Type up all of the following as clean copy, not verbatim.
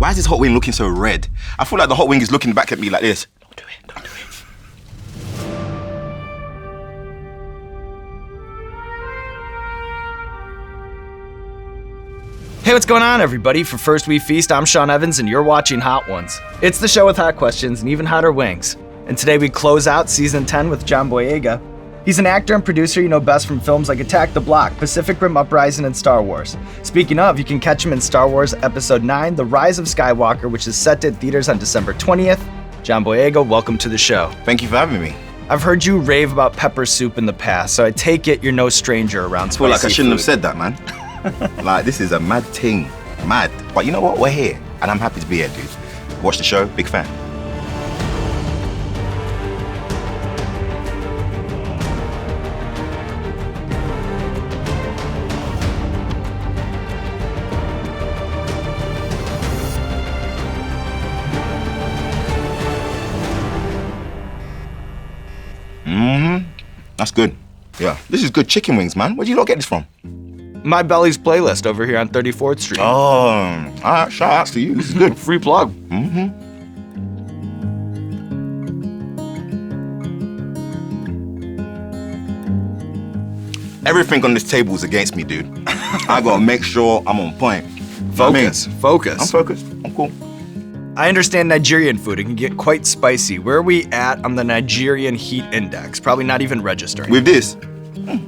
Why is this hot wing looking so red? I feel like the hot wing is looking back at me like this. Don't do it, don't do it. Hey, what's going on, everybody? For First We Feast, I'm Sean Evans, and you're watching Hot Ones. It's the show with hot questions and even hotter wings. And today we close out Season 10 with John Boyega. He's an actor and producer you know best from films like Attack the Block, Pacific Rim Uprising, and Star Wars. Speaking of, you can catch him in Star Wars Episode 9, The Rise of Skywalker, which is set to theaters on December 20th. John Boyega, welcome to the show. Thank you for having me. I've heard you rave about pepper soup in the past, so I take it you're no stranger around spicy I feel like I shouldn't food. have said that, man. Like, this is a mad thing. Mad. But you know what? We're here. And I'm happy to be here, dude. Watch the show. Big fan. That's good. Yeah. This is good chicken wings, man. Where'd you lot get this from? My Belly's playlist over here on 34th Street. Oh, all right, shout out to you. This is good. Free plug. Everything on this table is against me, dude. I gotta make sure I'm on point. Focus. I'm Focus. I'm cool. I understand Nigerian food. It can get quite spicy. Where are we at on the Nigerian heat index? Probably not even registering. With this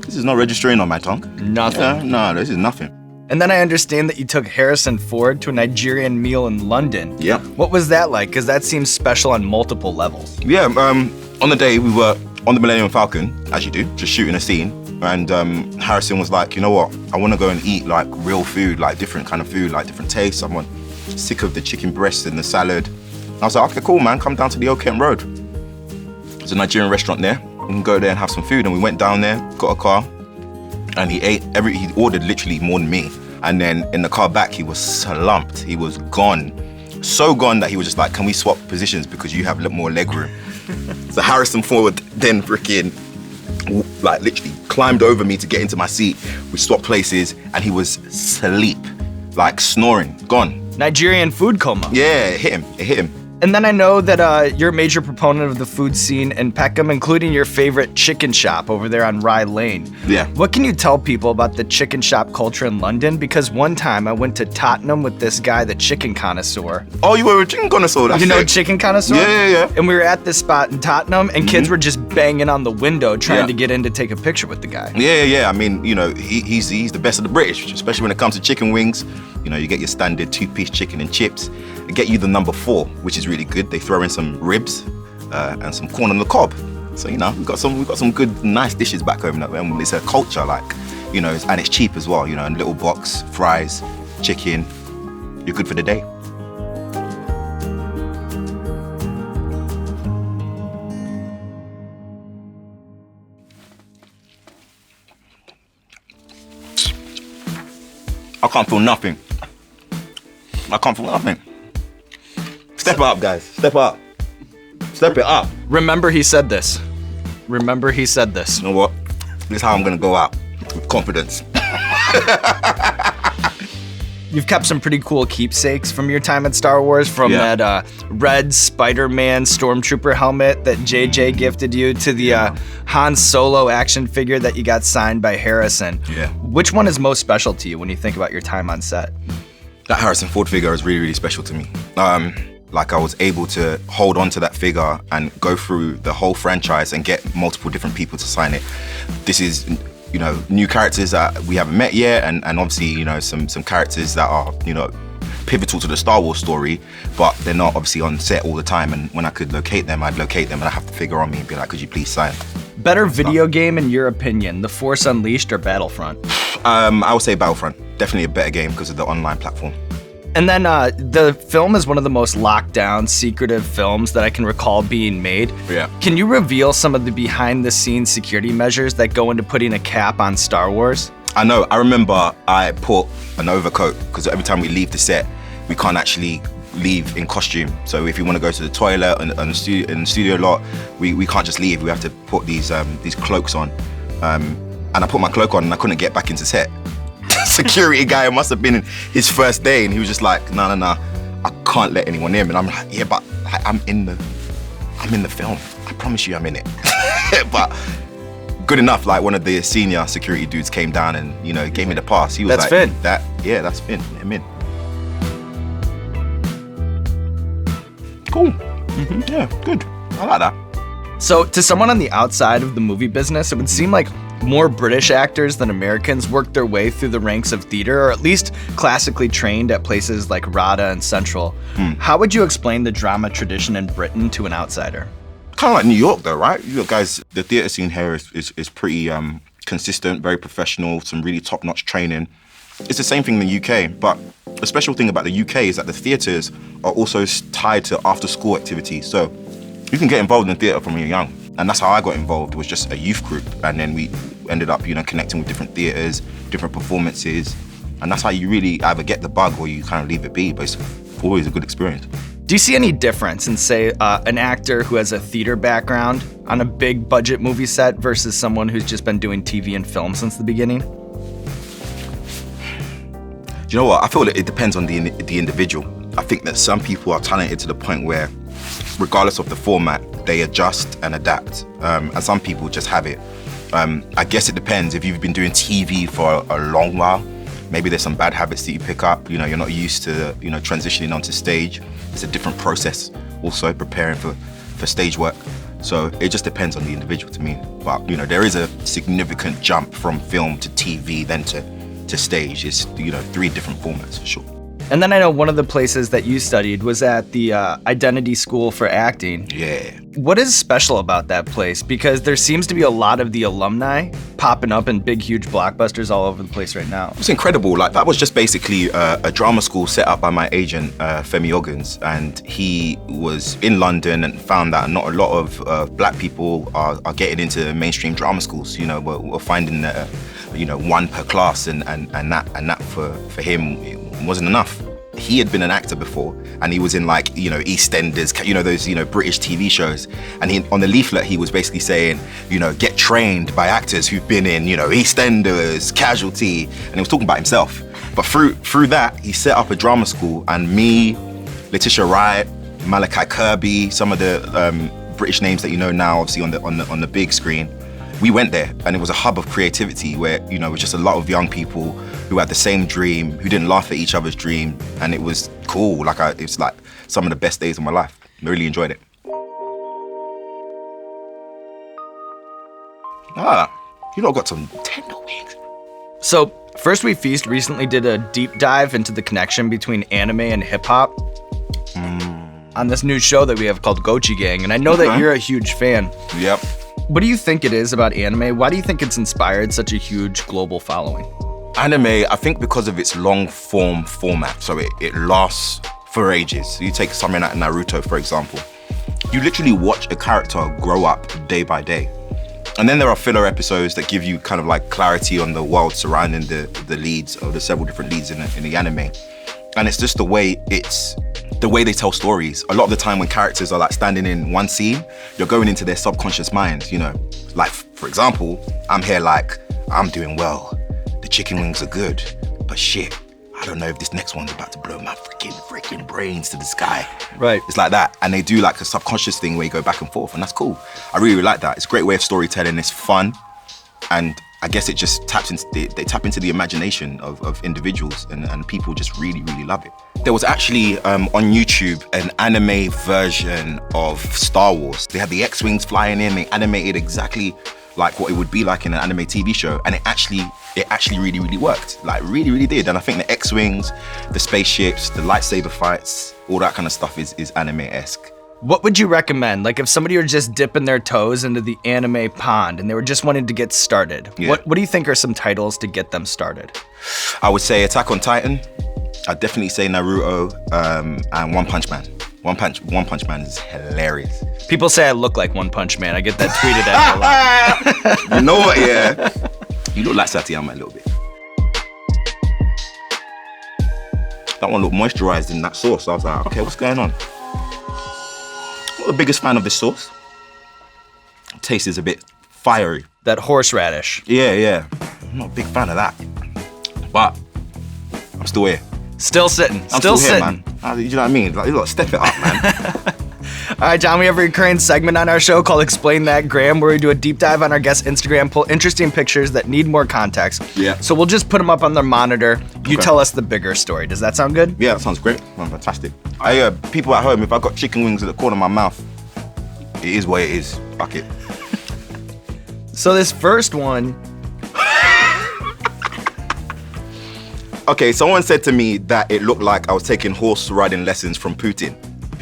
is not registering on my tongue. Nothing. No, this is nothing. And then I understand that you took Harrison Ford to a Nigerian meal in London. Yeah. What was that like? Because that seems special on multiple levels. Yeah, on the day we were on the Millennium Falcon, as you do, just shooting a scene. And Harrison was like, you know what? I want to go and eat like real food, like different kind of food, like different tastes. I'm sick of the chicken breasts and the salad. I was like, okay, cool, man. Come down to the Old Kent Road. There's a Nigerian restaurant there. We can go there and have some food. And we went down there, got a car, and he ordered literally more than me. And then in the car back, he was slumped. He was gone. So gone that he was just like, can we swap positions because you have a little more leg room? So Harrison Ford then freaking like literally climbed over me to get into my seat. We swapped places and he was asleep, like snoring, gone. Nigerian food coma. Yeah, it hit him. And then I know that you're a major proponent of the food scene in Peckham, including your favorite chicken shop over there on Rye Lane. Yeah. What can you tell people about the chicken shop culture in London? Because one time I went to Tottenham with this guy, the chicken connoisseur. Oh, you were a chicken connoisseur, that's You know it. chicken connoisseur? Yeah. And we were at this spot in Tottenham, and kids were just banging on the window trying to get in to take a picture with the guy. Yeah. I mean, you know, he's the best of the British, especially when it comes to chicken wings. You know, you get your standard 2-piece chicken and chips. They get you the number 4, which is really good. They throw in some ribs and some corn on the cob. So, you know, we've got some good, nice dishes back home. And it's a culture, like, you know, and it's cheap as well. You know, in a little box, fries, chicken. You're good for the day. I can't feel nothing. Step up, guys. Step up. Step it up. Remember he said this. You know what? This is how I'm gonna go out with confidence. You've kept some pretty cool keepsakes from your time at Star Wars, from that red Spider-Man Stormtrooper helmet that JJ gifted you to the Han Solo action figure that you got signed by Harrison. Yeah. Which one is most special to you when you think about your time on set? That Harrison Ford figure is really, really special to me. Like I was able to hold on to that figure and go through the whole franchise and get multiple different people to sign it. This is, you know, new characters that we haven't met yet, and obviously, you know, some characters that are, you know, pivotal to the Star Wars story, but they're not obviously on set all the time. And when I could locate them, I'd locate them and I'd have the figure on me and be like, could you please sign? Better video game in your opinion, The Force Unleashed or Battlefront? I would say Battlefront. Definitely a better game because of the online platform. And then the film is one of the most locked down, secretive films that I can recall being made. Yeah. Can you reveal some of the behind-the-scenes security measures that go into putting a cap on Star Wars? I know. I remember I put an overcoat because every time we leave the set, we can't actually leave in costume. So if you want to go to the toilet in the studio lot, we can't just leave. We have to put these cloaks on. And I put my cloak on and I couldn't get back into set. Security guy, it must have been his first day, and he was just like, no, I can't let anyone in. And I'm like, yeah, but like, I'm in the film. I promise you I'm in it. But good enough, like one of the senior security dudes came down and, you know, gave me the pass. He was That's like, Finn. That's Finn, I'm in. Cool. Yeah, good. I like that. So, to someone on the outside of the movie business, it would seem like more British actors than Americans worked their way through the ranks of theater, or at least classically trained at places like RADA and Central. How would you explain the drama tradition in Britain to an outsider? Kind of like New York, though, right? You guys, the theatre scene here is pretty consistent, very professional, some really top-notch training. It's the same thing in the UK, but the special thing about the UK is that the theatres are also tied to after-school activities. So you can get involved in theatre from when you're young. And that's how I got involved. It was just a youth group. And then we ended up, you know, connecting with different theatres, different performances. And that's how you really either get the bug or you kind of leave it be, but it's always a good experience. Do you see any difference in, say, an actor who has a theater background on a big budget movie set versus someone who's just been doing TV and film since the beginning? Do you know what? I feel that it depends on the individual. I think that some people are talented to the point where, regardless of the format, they adjust and adapt. And some people just have it. I guess it depends. If you've been doing TV for a long while, maybe there's some bad habits that you pick up. You know, you're not used to, you know, transitioning onto stage. It's a different process also, preparing for stage work. So it just depends on the individual to me. But, you know, there is a significant jump from film to TV, then to stage. It's, you know, 3 different formats for sure. And then I know one of the places that you studied was at the Identity School for Acting. Yeah. What is special about that place? Because there seems to be a lot of the alumni popping up in big, huge blockbusters all over the place right now. It's incredible. Like, that was just basically a drama school set up by my agent, Femi Oggins, and he was in London and found that not a lot of black people are getting into mainstream drama schools. You know, we're finding that, you know, 1 per class, and that for him, it wasn't enough. He had been an actor before, and he was in, like, you know, EastEnders, you know, those, you know, British TV shows. And he, on the leaflet, he was basically saying, you know, get trained by actors who've been in, you know, EastEnders, Casualty, and he was talking about himself. But through that, he set up a drama school, and me, Letitia Wright, Malachi Kirby, some of the British names that you know now, obviously on the big screen, we went there, and it was a hub of creativity where, you know, it was just a lot of young people who had the same dream, who didn't laugh at each other's dream, and it was cool. Like, it's like some of the best days of my life. I really enjoyed it. You lot got some tender wings. So, First We Feast recently did a deep dive into the connection between anime and hip-hop on this new show that we have called Gochi Gang, and I know that you're a huge fan. Yep. What do you think it is about anime? Why do you think it's inspired such a huge global following? Anime, I think because of its long-form format, so it lasts for ages. You take something like Naruto, for example. You literally watch a character grow up day by day. And then there are filler episodes that give you kind of like clarity on the world surrounding the leads, or the several different leads in the anime. And it's just the way they tell stories. A lot of the time when characters are like standing in one scene, you're going into their subconscious minds, you know. Like, for example, I'm here like, I'm doing well. The chicken wings are good, but shit, I don't know if this next one's about to blow my freaking brains to the sky. Right. It's like that. And they do like a subconscious thing where you go back and forth, and that's cool. I really like that. It's a great way of storytelling. It's fun. And I guess it just taps into they tap into the imagination of individuals, and people just really, really love it. There was actually on YouTube an anime version of Star Wars. They had the X-Wings flying in, they animated exactly like what it would be like in an anime TV show, and it actually really, really worked. Like, really, really did. And I think the X-Wings, the spaceships, the lightsaber fights, all that kind of stuff is anime-esque. What would you recommend? Like, if somebody were just dipping their toes into the anime pond and they were just wanting to get started, what do you think are some titles to get them started? I would say Attack on Titan. I'd definitely say Naruto, and One Punch Man. One Punch Man is hilarious. People say I look like One Punch Man. I get that tweeted at me a lot. You know what, yeah? You look like Satiyama a little bit. That one looked moisturized in that sauce. I was like, okay, what's going on? I'm not the biggest fan of this sauce. The taste is a bit fiery. That horseradish. Yeah. I'm not a big fan of that. But I'm still here. Still sitting. I'm Still here, sitting. man. You know what I mean? Like, you gotta step it up, man. All right, John, we have a recurring segment on our show called Explain That Graham, where we do a deep dive on our guest's Instagram, pull interesting pictures that need more context. Yeah. So we'll just put them up on their monitor. You Okay. tell us the bigger story. Does that sound good? Yeah, that sounds great. Man, fantastic. People at home, if I got chicken wings at the corner of my mouth, it is what it is. Fuck it. So this first one, Okay, someone said to me that it looked like I was taking horse riding lessons from Putin.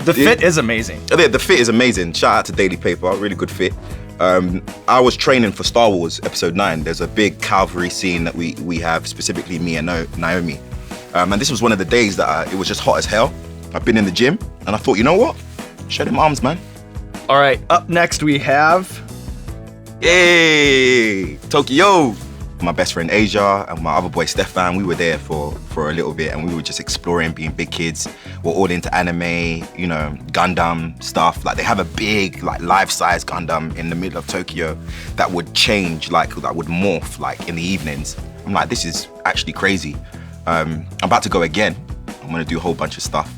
the fit is amazing. The fit is amazing. Shout out to Daily Paper, really good fit. I was training for Star Wars Episode 9. There's a big cavalry scene that we have, specifically me and Naomi. And this was one of the days that it was just hot as hell. I've been in the gym, and I thought, you know what? Show them arms, man. All right, up next we have... Yay! Tokyo! My best friend Asia and my other boy Stefan, we were there for a little bit, and we were just exploring, being big kids. We're all into anime, you know, Gundam stuff. Like, they have a big, like, life-size Gundam in the middle of Tokyo that would change, like, that would morph, like, in the evenings. I'm like, this is actually crazy. I'm about to go again. I'm gonna do a whole bunch of stuff.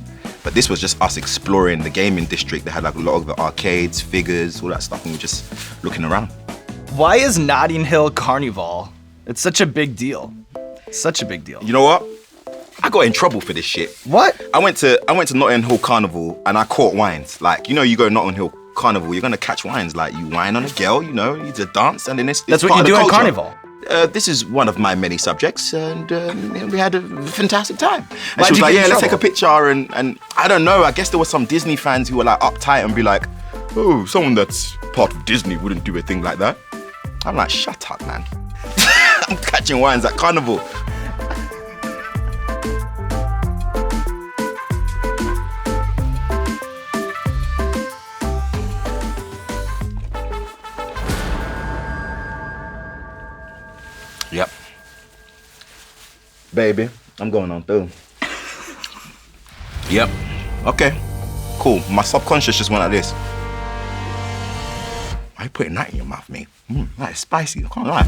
But this was just us exploring the gaming district. They had, like, a lot of the arcades, figures, all that stuff, and we were just looking around. Why is Notting Hill Carnival? It's such a big deal. Such a big deal. You know what? I got in trouble for this shit. What? I went to Notting Hill Carnival and I caught wines. Like, you know, you go to Notting Hill Carnival, you're gonna catch wines. Like, you wine on a girl, you know, you just dance, and then it's That's what part you of do the at culture. Carnival. This is one of my many subjects, and we had a fantastic time. And Why'd she was you like, get in yeah, let's take a trouble? picture, and I don't know, I guess there were some Disney fans who were like uptight and be like, oh, someone that's part of Disney wouldn't do a thing like that. I'm like, shut up, man. I'm catching wines at Carnival. Yep. Baby, I'm going on through. Yep. Okay. Cool. My subconscious just went like this. Why are you putting that in your mouth, mate? That is spicy. I can't lie.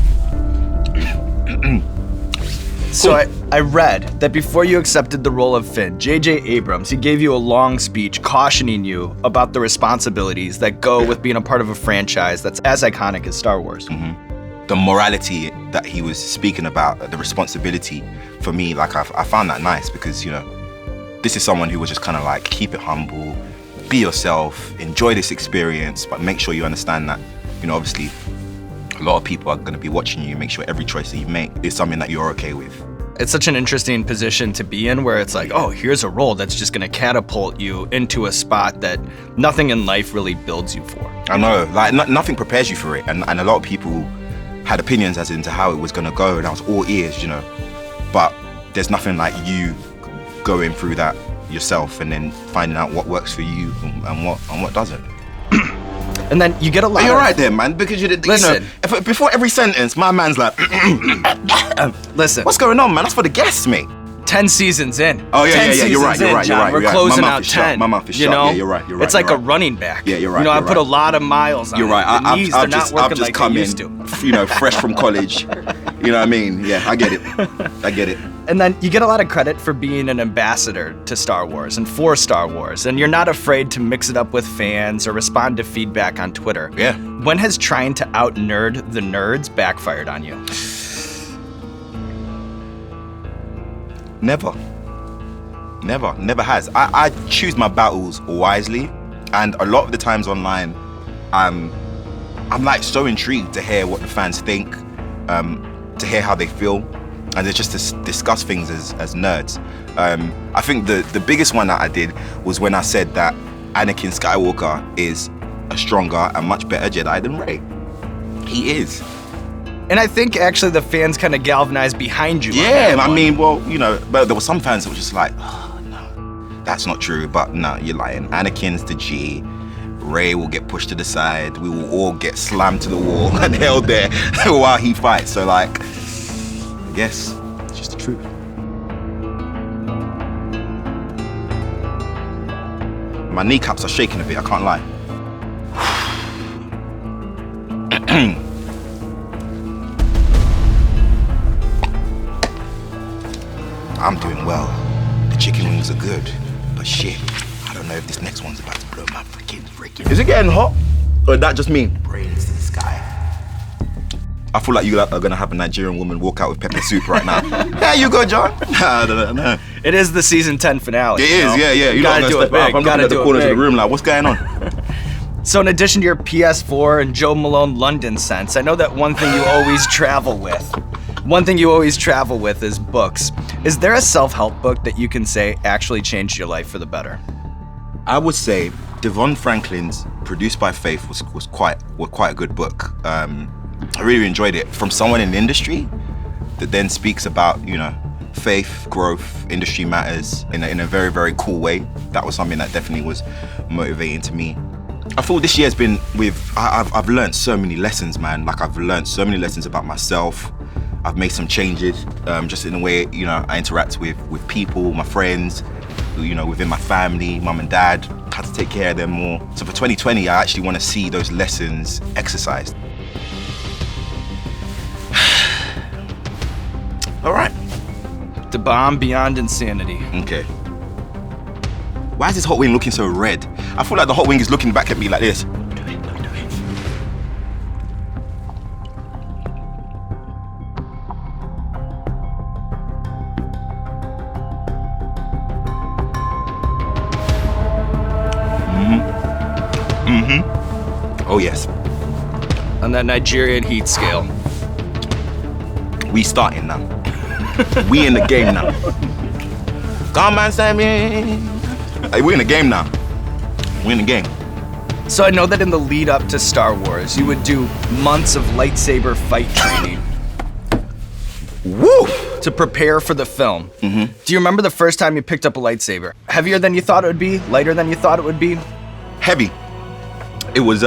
So I read that before you accepted the role of Finn, J.J. Abrams, he gave you a long speech cautioning you about the responsibilities that go with being a part of a franchise that's as iconic as Star Wars. The morality that he was speaking about, the responsibility for me, like I found that nice because, you know, this is someone who was just kind of like, keep it humble, be yourself, enjoy this experience, but make sure you understand that, you know, obviously a lot of people are going to be watching you. Make sure every choice that you make is something that you're okay with. It's such an interesting position to be in where it's like, oh, here's a role that's just going to catapult you into a spot that nothing in life really builds you for. I know, like nothing prepares you for it. And a lot of people had opinions as into how it was going to go, and I was all ears, you know. But there's nothing like you going through that yourself and then finding out what works for you and what doesn't. And then you get a lot You're of... right there, man, because Listen. you know, before every sentence, my man's like, Listen, what's going on, man? That's for the guests, mate. 10 seasons in. Oh, yeah, 10 yeah, you're right, seasons you're in, right, John. you're right, We're you're right. closing My mouth out is shut, 10. my mouth is you shut. know? Yeah, you're right, you're right, It's like you're a right. running back. Yeah, you're right, You know, I you're put a right. lot of miles on You're it. right. The knees, they're not working I've just like come they in, used to. you know, fresh from college. You know what I mean? Yeah, I get it. I get it. And then you get a lot of credit for being an ambassador to Star Wars and for Star Wars, and you're not afraid to mix it up with fans or respond to feedback on Twitter. Yeah. When has trying to out-nerd the nerds backfired on you? Never has. I choose my battles wisely, and a lot of the times online, I'm like so intrigued to hear what the fans think, to hear how they feel, and to just discuss things as nerds. I think the biggest one that I did was when I said that Anakin Skywalker is a stronger and much better Jedi than Rey. He is. And I think actually the fans kind of galvanized behind you. on Yeah, that I one. mean, well, you know, but there were some fans that were just like, oh, no, that's not true. But no, you're lying. Anakin's the G. Rey will get pushed to the side. We will all get slammed to the wall and held there while he fights. So, like, I guess it's just the truth. My kneecaps are shaking a bit, I can't lie. I'm doing well. chicken wings are good, but shit, I don't know if this next one's about to blow my freaking. Is it getting hot? Or is that just me? Brains to the sky. I feel like you are gonna have a Nigerian woman walk out with pepper soup right now. There you go, John. No. It is the season 10 finale. It is, yeah. You gotta do it big. I'm looking at the corners of the room like, what's going on? So in addition to your PS4 and Joe Malone London sense, I know that one thing you always travel with is books. Is there a self-help book that you can say actually changed your life for the better? I would say Devon Franklin's Produced by Faith was quite a good book. I really enjoyed it from someone in the industry that then speaks about, faith, growth, industry matters in a very, very cool way. That was something that definitely was motivating to me. I feel this year's been I've learned so many lessons, man. Like I've learned so many lessons about myself. I've made some changes just in the way, I interact with people, my friends, within my family, mum and dad. Had to take care of them more. So for 2020, I actually want to see those lessons exercised. All right. The bomb beyond insanity. Okay. Why is this hot wing looking so red? I feel like the hot wing is looking back at me like this. Don't do it. Oh yes. On that Nigerian heat scale. We starting now. We in the game now. Come on, Sammy. Hey, we in the game now. We in the game. So I know that in the lead up to Star Wars, you would do months of lightsaber fight training. Woo! To prepare for the film. Mm-hmm. Do you remember the first time you picked up a lightsaber? Heavier than you thought it would be? Lighter than you thought it would be? Heavy. It was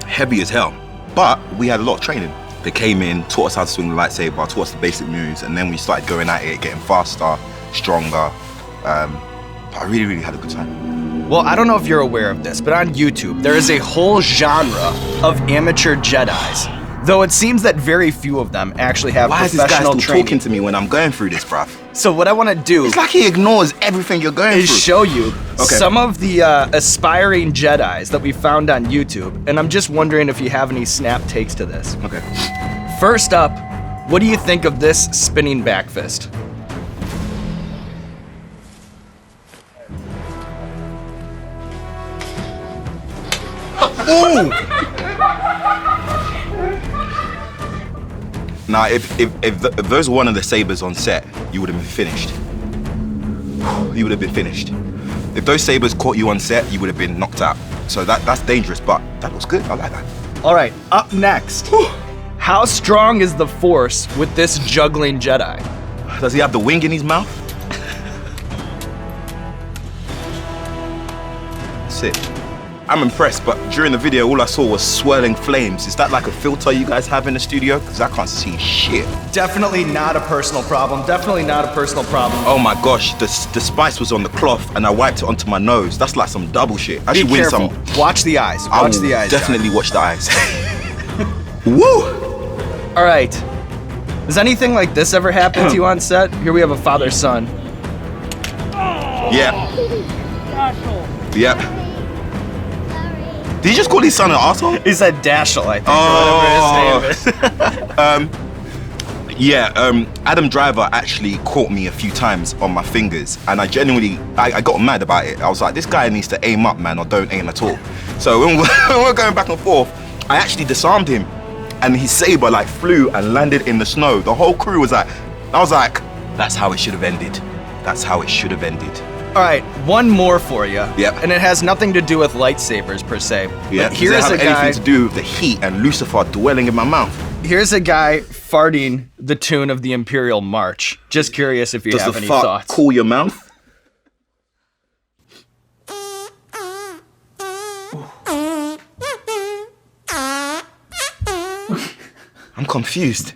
heavy as hell. But we had a lot of training. They came in, taught us how to swing the lightsaber, taught us the basic moves, and then we started going at it, getting faster, stronger. But I really, really had a good time. Well, I don't know if you're aware of this, but on YouTube, there is a whole genre of amateur Jedis. Though it seems that very few of them actually have Why is this guy professional still training. talking to me when I'm going through this, bruv? So what I want to do It's like he ignores everything you're going is through. show you Okay. some of the aspiring Jedis that we found on YouTube, and I'm just wondering if you have any snap takes to this. Okay. First up, what do you think of this spinning back fist? Ooh! Now, if those were one of the sabers on set, you would have been finished. You would have been finished. If those sabers caught you on set, you would have been knocked out. So that's dangerous, but that was good. I like that. All right, up next. How strong is the Force with this juggling Jedi? Does he have the wing in his mouth? That's it. I'm impressed, but during the video, all I saw was swirling flames. Is that like a filter you guys have in the studio? Because I can't see shit. Definitely not a personal problem. Definitely not a personal problem. Oh my gosh, the spice was on the cloth and I wiped it onto my nose. That's like some double shit. I Be should win careful. some. Watch the eyes. I Watch will the eyes. definitely watch the eyes. Woo! All right. Has anything like this ever happened to you on set? Here we have a father-son. Yeah. Yeah. Did you just call his son an asshole? He said Dashel, I think, Oh. or whatever his name is. Adam Driver actually caught me a few times on my fingers, and I genuinely, I got mad about it. I was like, this guy needs to aim up, man, or don't aim at all. So when we're going back and forth, I actually disarmed him, and his saber like flew and landed in the snow. The whole crew was like, I was like, that's how it should have ended. That's how it should have ended. All right, one more for you. Yep. And it has nothing to do with lightsabers per se. Yeah. But here's Does it a have guy. anything to do with the heat and Lucifer dwelling in my mouth? Here's a guy farting the tune of the Imperial March. Just curious if you Does have the any fart thoughts. cool your mouth? I'm confused.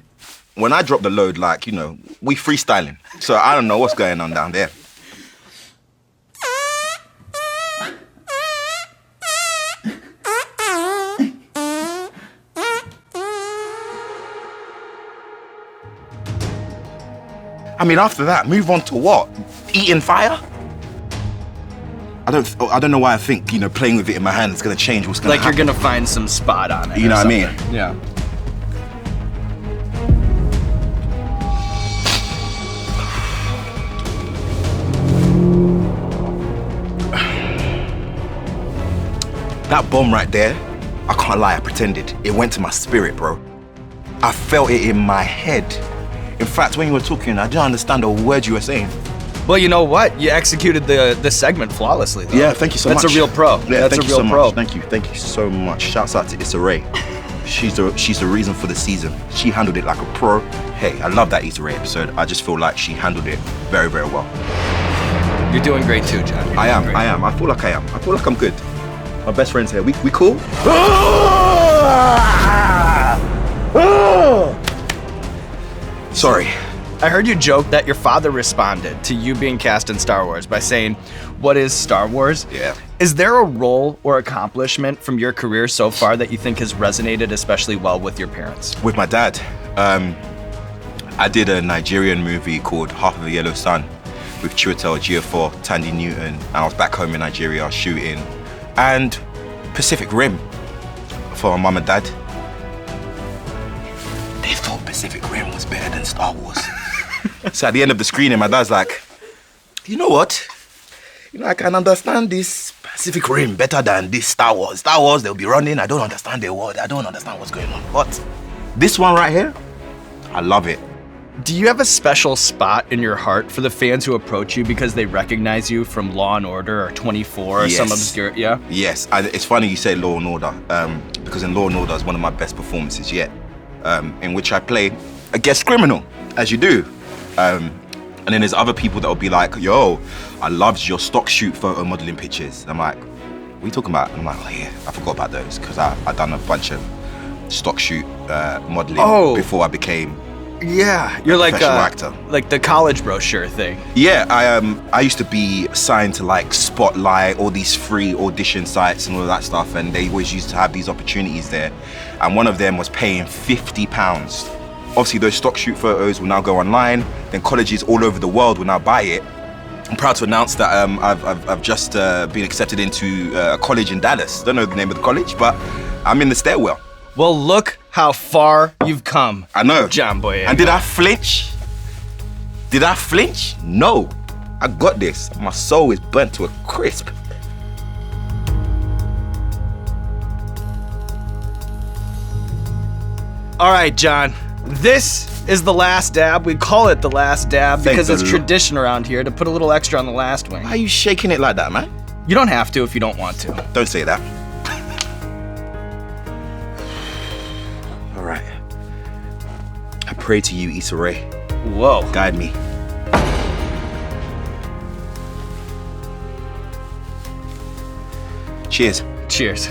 When I drop the load, like, we freestyling. So I don't know what's going on down there. I mean, after that, move on to what? eating fire? I don't know why I think, playing with it in my hand is gonna change what's gonna happen. You're gonna find some spot on it. You know what I mean? Yeah. That bomb right there, I can't lie, I pretended. It went to my spirit, bro. I felt it in my head. In fact, when you were talking, I didn't understand a word you were saying. Well, you know what? You executed the segment flawlessly, though. Yeah, thank you so much. That's a real pro. Yeah, That's thank a you real so pro. much. Thank you so much. Shouts out to Issa Rae. She's the reason for the season. She handled it like a pro. Hey, I love that Issa Rae episode. I just feel like she handled it very, very well. You're doing great too, John. I am. I feel like I am. I feel like I'm good. My best friend's here. We cool? Sorry. I heard you joke that your father responded to you being cast in Star Wars by saying, "What is Star Wars?" Yeah. Is there a role or accomplishment from your career so far that you think has resonated especially well with your parents? With my dad, I did a Nigerian movie called Half of a Yellow Sun with Chiwetel Ejiofor, Tandy Newton. I was back home in Nigeria shooting. And Pacific Rim for my mum and dad. They thought Pacific Rim was better than Star Wars. So at the end of the screening, my dad's like, you know what? I can understand this Pacific Rim better than this Star Wars. Star Wars, they'll be running. I don't understand their word. I don't understand what's going on. But this one right here, I love it. Do you have a special spot in your heart for the fans who approach you because they recognize you from Law and Order or 24 or some obscure, yeah? Yes, it's funny you say Law and Order, because in Law and Order is one of my best performances yet, in which I play a guest criminal, as you do. And then there's other people that will be like, yo, I loved your stock shoot photo modeling pictures. And I'm like, what are you talking about? And I'm like, oh yeah, I forgot about those, because I done a bunch of stock shoot modeling before I became you're like actor. Like the college brochure thing. Yeah, I used to be assigned to like Spotlight, all these free audition sites and all of that stuff, and they always used to have these opportunities there. And one of them was paying £50. Obviously, those stock shoot photos will now go online. Then colleges all over the world will now buy it. I'm proud to announce that I've just been accepted into a college in Dallas. Don't know the name of the college, but I'm in the stairwell. Well, look how far you've come. I know. John Boyega. And did I flinch? Did I flinch? No. I got this. My soul is burnt to a crisp. All right, John. This is the last dab. We call it the last dab because it's tradition around here to put a little extra on the last wing. Why are you shaking it like that, man? You don't have to if you don't want to. Don't say that. All right. I pray to you, Issa Rae. Whoa. Guide me. Cheers. Cheers.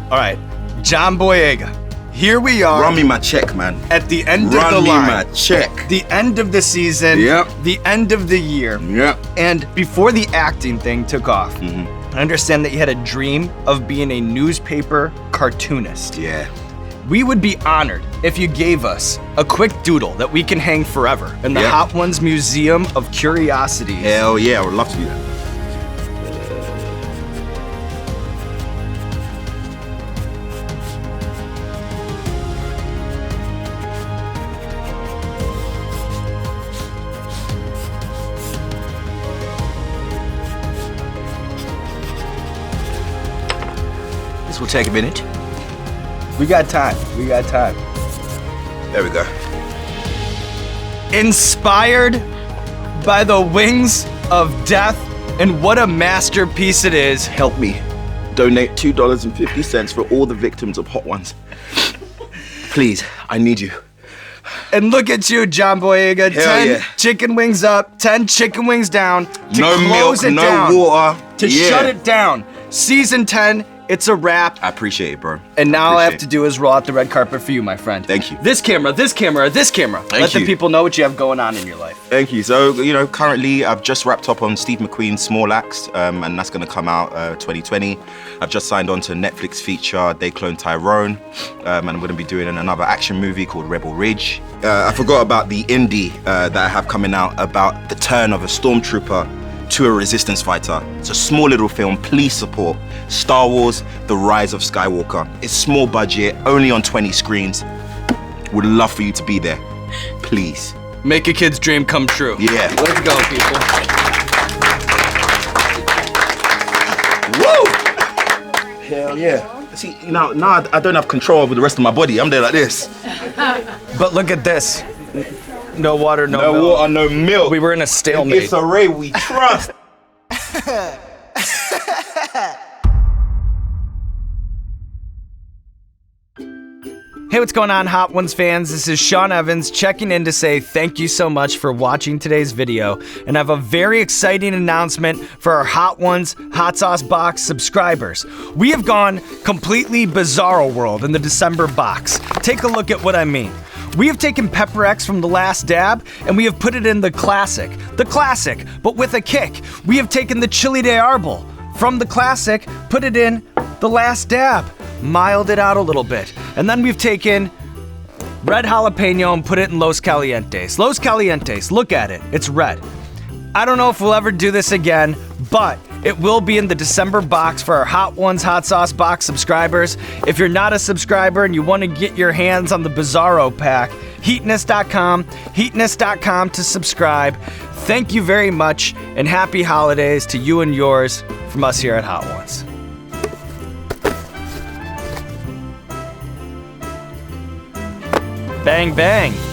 All right, John Boyega. Here we are. Run me my check, man. At the end of the Run me line. my check. The end of the season. Yep. The end of the year. Yep. And before the acting thing took off, I understand that you had a dream of being a newspaper cartoonist. Yeah. We would be honored if you gave us a quick doodle that we can hang forever in the Yep. Hot Ones Museum of Curiosities. Hell yeah, I would love to do that. This will take a minute. We got time. We got time. There we go. Inspired by the wings of death, and what a masterpiece it is. Help me. Donate $2.50 for all the victims of Hot Ones. Please, I need you. And look at you, John Boyega. Hell 10 yeah. chicken wings up, 10 chicken wings down. To No close milk, it no down, water. To Yeah. shut it down. Season 10 it's a wrap. I appreciate it, bro. And now all I have to Appreciate do is roll out the red carpet for you, my friend. Thank you. This camera, this camera, this camera. Let the you. people know what you have going on in your life. Thank you. So, currently I've just wrapped up on Steve McQueen's Small Axe, and that's going to come out 2020. I've just signed on to Netflix feature They Clone Tyrone, and I'm going to be doing another action movie called Rebel Ridge. I forgot about the indie that I have coming out about the turn of a stormtrooper to a resistance fighter. It's a small little film. Please support Star Wars: The Rise of Skywalker. It's small budget, only on 20 screens. Would love for you to be there. Please. Make a kid's dream come true. Yeah. Let's go, people. Woo! Hell yeah. See, now I don't have control over the rest of my body. I'm there like this. But look at this. No water, no milk. No water, no milk. We were in a stalemate. It's a Ray we trust. Hey, what's going on, Hot Ones fans? This is Sean Evans checking in to say thank you so much for watching today's video. And I have a very exciting announcement for our Hot Ones Hot Sauce Box subscribers. We have gone completely bizarro world in the December box. Take a look at what I mean. We have taken Pepper X from The Last Dab and we have put it in the classic, but with a kick. We have taken the Chili de Arbol from the classic, put it in The Last Dab, miled it out a little bit. And then we've taken red jalapeno and put it in Los Calientes. Los Calientes, look at it, it's red. I don't know if we'll ever do this again, but it will be in the December box for our Hot Ones Hot Sauce Box subscribers. If you're not a subscriber and you want to get your hands on the Bizarro pack, heatness.com to subscribe. Thank you very much and happy holidays to you and yours from us here at Hot Ones. Bang, bang.